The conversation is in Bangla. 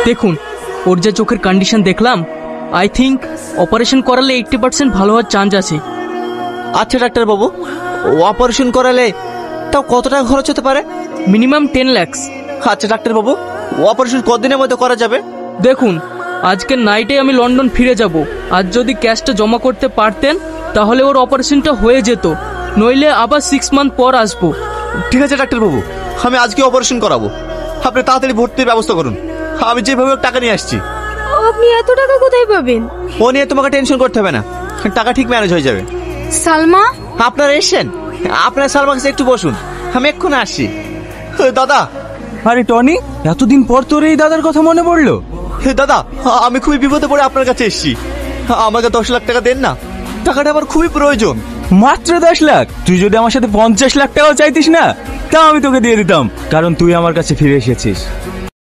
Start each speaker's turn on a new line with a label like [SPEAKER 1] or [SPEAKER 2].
[SPEAKER 1] দেখুন ওর যে চোখের কন্ডিশন দেখলাম, আই থিঙ্ক অপারেশন করালে 80% ভালো হওয়ার চান্স আছে।
[SPEAKER 2] আচ্ছা ডাক্তারবাবু, অপারেশন করালে তাও কত টাকা খরচ হতে পারে?
[SPEAKER 1] মিনিমাম 10 লাখ।
[SPEAKER 2] আচ্ছা ডাক্তারবাবু, অপারেশন কতদিনের মধ্যে করা যাবে?
[SPEAKER 1] দেখুন আজকের নাইটে আমি লন্ডন ফিরে যাব, আর যদি ক্যাশটা জমা করতে পারতেন তাহলে ওর অপারেশনটা হয়ে যেত, নইলে আবার 6 মান্থ পর আসবো।
[SPEAKER 2] ঠিক আছে ডাক্তারবাবু, আমি আজকে অপারেশন করাবো। আপনি তাড়াতাড়ি ভর্তির ব্যবস্থা করুন, আমি যেভাবে হোক টাকা নিয়ে আসছি।
[SPEAKER 3] আপনি এত টাকা কোথায় পাবেন?
[SPEAKER 2] ও নিয়ে তোমাকে টেনশন করতে হবে না, টাকা ঠিক ম্যানেজ হয়ে যাবে।
[SPEAKER 3] সালমা,
[SPEAKER 2] আপনারা এসেছেন? আপনার সালমার কাছে একটু বসুন, আমি এক্ষুনি আসছি। দাদা।
[SPEAKER 4] আরে টনি, এতদিন পর তোর এই দাদার কথা মনে পড়লো?
[SPEAKER 2] দাদা, আমি খুবই বিপদে পড়ে আপনার কাছে এসেছি, আমাকে 10 লাখ টাকা দেন না, টাকাটা আমার খুবই প্রয়োজন।
[SPEAKER 4] মাত্র 10 লাখ? তুই যদি আমার সাথে 50 লাখ টাকাও চাইতিস না, তা আমি তোকে দিয়ে দিতাম, কারণ তুই আমার কাছে ফিরে এসেছিস।